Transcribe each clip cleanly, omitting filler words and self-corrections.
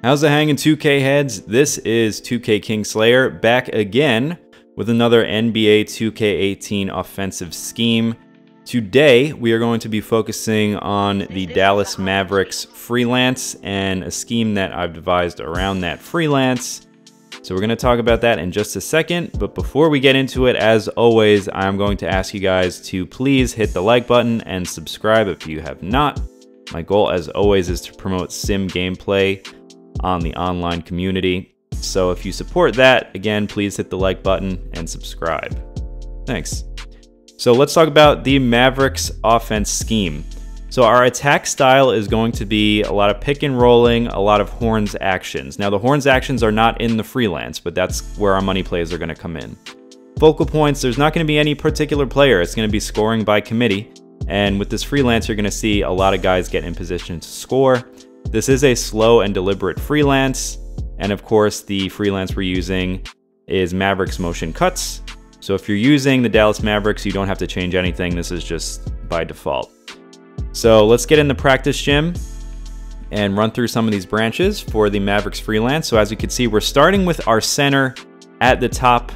How's it hanging, 2K heads? This is 2K Kingslayer back again with another NBA 2K18 offensive scheme. Today we are going to be focusing on the Dallas Mavericks Freelance and a scheme that I've devised around that freelance. So we're going to talk about that in just a second, but before we get into it, as always, I'm going to ask you guys to please hit the like button and subscribe if you have not. My goal, as always, is to promote sim gameplay on the online community. So if you support that, again, please hit the like button and subscribe. Thanks. So let's talk about the Mavericks offense scheme. So our attack style is going to be a lot of pick and rolling, a lot of horns actions. Now the horns actions are not in the freelance, but that's where our money plays are going to come in. Focal points, there's not going to be any particular player. It's going to be scoring by committee. And with this freelance, you're going to see a lot of guys get in position to score. This is a slow and deliberate freelance. And of course, the freelance we're using is Mavericks motion cuts. So if you're using the Dallas Mavericks, you don't have to change anything. This is just by default. So let's get in the practice gym and run through some of these branches for the Mavericks freelance. So as you can see, we're starting with our center at the top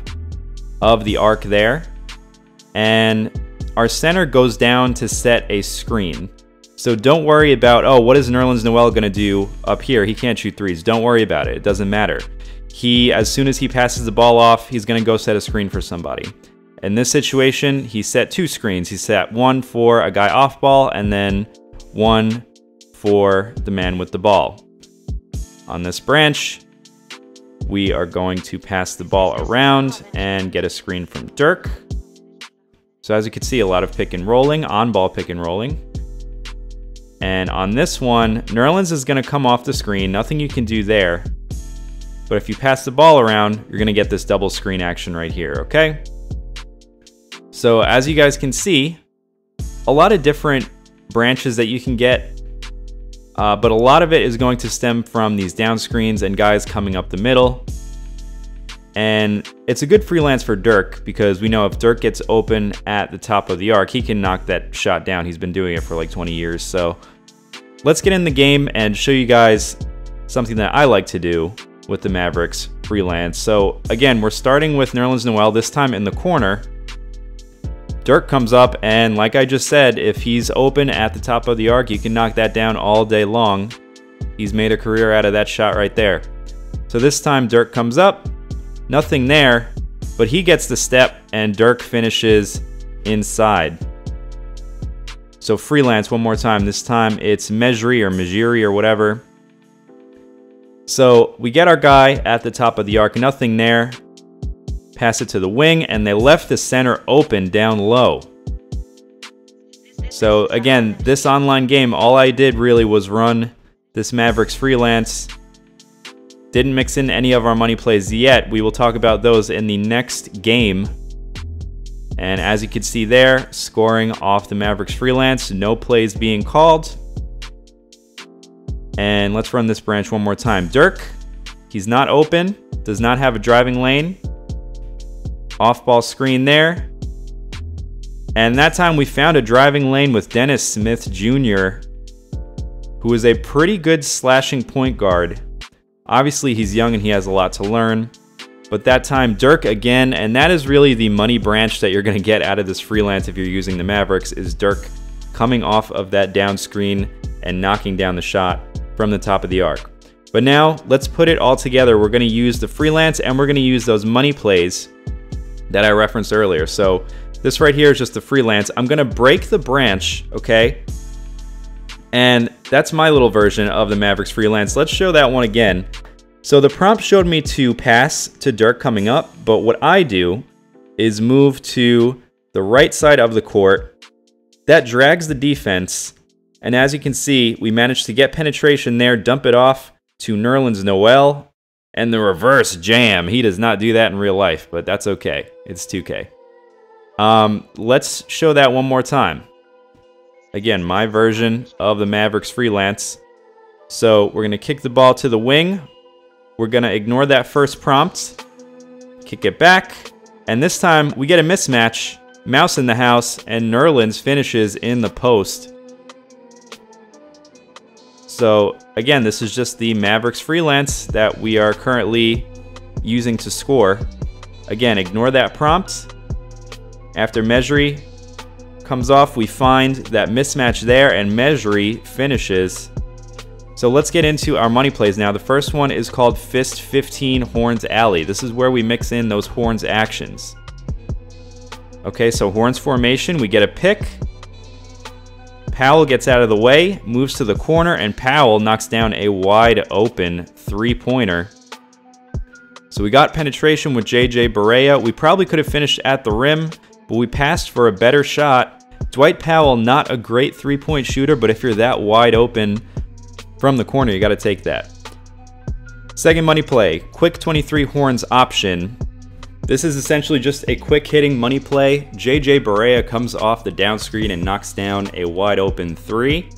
of the arc there. And our center goes down to set a screen. So don't worry about, oh, what is Nerlens Noel going to do up here? He can't shoot threes. Don't worry about it. It doesn't matter. As soon as he passes the ball off, he's going to go set a screen for somebody. In this situation, he set two screens. He set one for a guy off ball and then one for the man with the ball. On this branch, we are going to pass the ball around and get a screen from Dirk. So as you can see, a lot of pick and rolling, on-ball pick and rolling. And on this one, Nerlens is going to come off the screen. Nothing you can do there. But if you pass the ball around, you're going to get this double screen action right here, okay? So as you guys can see, a lot of different branches that you can get. But a lot of it is going to stem from these down screens and guys coming up the middle. And it's a good freelance for Dirk because we know if Dirk gets open at the top of the arc, he can knock that shot down. He's been doing it for like 20 years. So let's get in the game and show you guys something that I like to do with the Mavericks freelance. So again, we're starting with Nerlens Noel, this time in the corner. Dirk comes up, and like I just said, if he's open at the top of the arc, you can knock that down all day long. He's made a career out of that shot right there. So this time Dirk comes up. Nothing there, but he gets the step and Dirk finishes inside. So freelance one more time. This time it's Mejri or whatever. So we get our guy at the top of the arc, nothing there. Pass it to the wing, and they left the center open down low. So again, this online game, all I did really was run this Mavericks freelance. Didn't mix in any of our money plays yet. We will talk about those in the next game. And as you can see there, scoring off the Mavericks freelance, no plays being called. And let's run this branch one more time. Dirk, he's not open, does not have a driving lane. Off-ball screen there. And that time we found a driving lane with Dennis Smith Jr., who is a pretty good slashing point guard. Obviously, he's young and he has a lot to learn. But that time, Dirk again, and that is really the money branch that you're going to get out of this freelance if you're using the Mavericks, is Dirk coming off of that down screen and knocking down the shot from the top of the arc. But now, let's put it all together. We're going to use the freelance, and we're going to use those money plays that I referenced earlier. So this right here is just the freelance. I'm going to break the branch, okay? And that's my little version of the Mavericks freelance. Let's show that one again. So the prompt showed me to pass to Dirk coming up, but what I do is move to the right side of the court. That drags the defense, and as you can see, we managed to get penetration there, dump it off to Nerlens Noel, and the reverse jam. He does not do that in real life, but that's okay. It's 2K. Let's show that one more time. Again, my version of the Mavericks freelance. So we're going to kick the ball to the wing. We're going to ignore that first prompt. Kick it back. And this time we get a mismatch. Mouse in the house, and Nerlens finishes in the post. So again, this is just the Mavericks Freelance that we are currently using to score. Again, ignore that prompt. After Mejri comes off, we find that mismatch there, and Mejri finishes. So let's get into our money plays now. The first one is called Fist 15 Horns Alley. This is where we mix in those Horns actions. Okay, so Horns formation, we get a pick. Powell gets out of the way, moves to the corner, and Powell knocks down a wide open three-pointer. So we got penetration with JJ Barea. We probably could have finished at the rim, but we passed for a better shot. Dwight Powell, not a great three-point shooter, but if you're that wide open from the corner, you got to take that. Second money play, quick 23 Horns option. This is essentially just a quick hitting money play. JJ Barea comes off the down screen and knocks down a wide open three.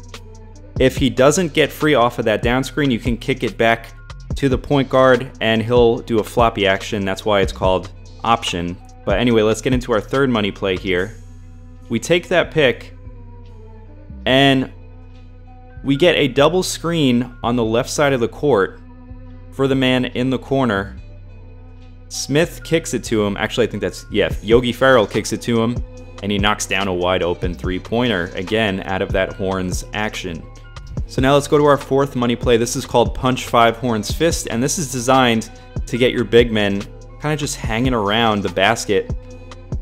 If he doesn't get free off of that down screen, you can kick it back to the point guard and he'll do a floppy action. That's why it's called option. But anyway, let's get into our third money play here. We take that pick and we get a double screen on the left side of the court for the man in the corner. Smith kicks it to him. Actually, I think that's, yeah, Yogi Ferrell kicks it to him, and he knocks down a wide open three-pointer, again, out of that Horns action. So now let's go to our fourth money play. This is called Punch 5 Horns Fist, and this is designed to get your big men kind of just hanging around the basket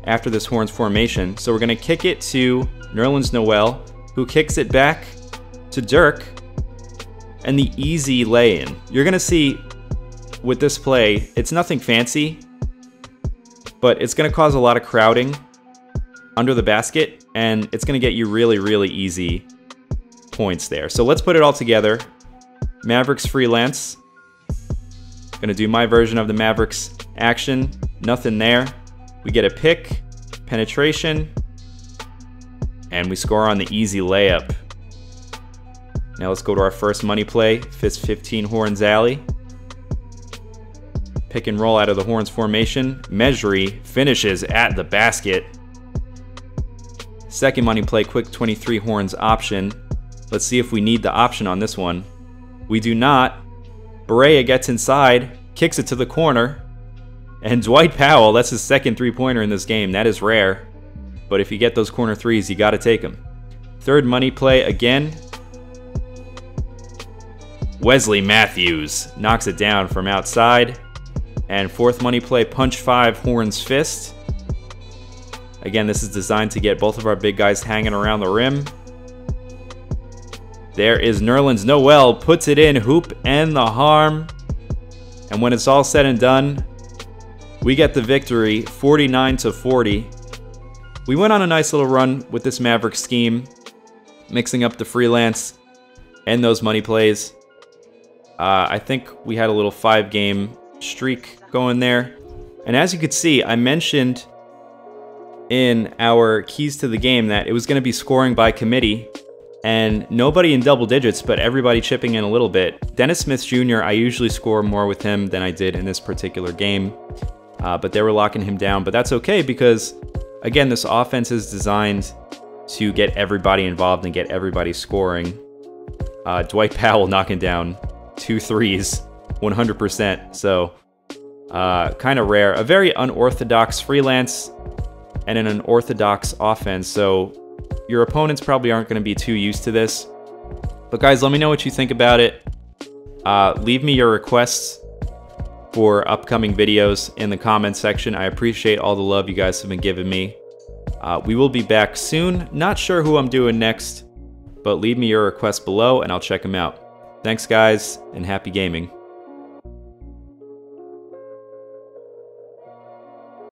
after this Horns formation. So we're going to kick it to Nerlens Noel, who kicks it back to Dirk, and the easy lay-in. You're going to see with this play, it's nothing fancy, but it's going to cause a lot of crowding under the basket, and it's going to get you really, really easy points there. So let's put it all together. Mavericks Freelance. Going to do my version of the Mavericks action. Nothing there. We get a pick, penetration, and we score on the easy layup. Now let's go to our first money play, Fist 15 Horns Alley. Pick and roll out of the Horns formation. Mejri finishes at the basket. Second money play, quick 23 Horns option. Let's see if we need the option on this one. We do not. Barea gets inside, kicks it to the corner, and Dwight Powell, that's his second three-pointer in this game. That is rare, but if you get those corner threes, you got to take them. Third money play again. Wesley Matthews knocks it down from outside. And fourth money play, Punch 5 Horns Fist. Again, this is designed to get both of our big guys hanging around the rim. There is Nerlens Noel, puts it in, hoop and the harm. And when it's all said and done, we get the victory, 49-40. We went on a nice little run with this Maverick scheme, mixing up the Freelance and those money plays. I think we had a little 5-game streak going there. And as you could see, I mentioned in our keys to the game that it was going to be scoring by committee, and nobody in double digits, but everybody chipping in a little bit. Dennis Smith Jr., I usually score more with him than I did in this particular game, but they were locking him down. But that's okay because, again, this offense is designed to get everybody involved and get everybody scoring. Dwight Powell knocking down 2 threes, 100%. So kind of rare. A very unorthodox Freelance and an unorthodox offense. So your opponents probably aren't going to be too used to this. But guys, let me know what you think about it. Leave me your requests for upcoming videos in the comments section. I appreciate all the love you guys have been giving me. We will be back soon. Not sure who I'm doing next, but leave me your requests below and I'll check them out. Thanks guys, and happy gaming.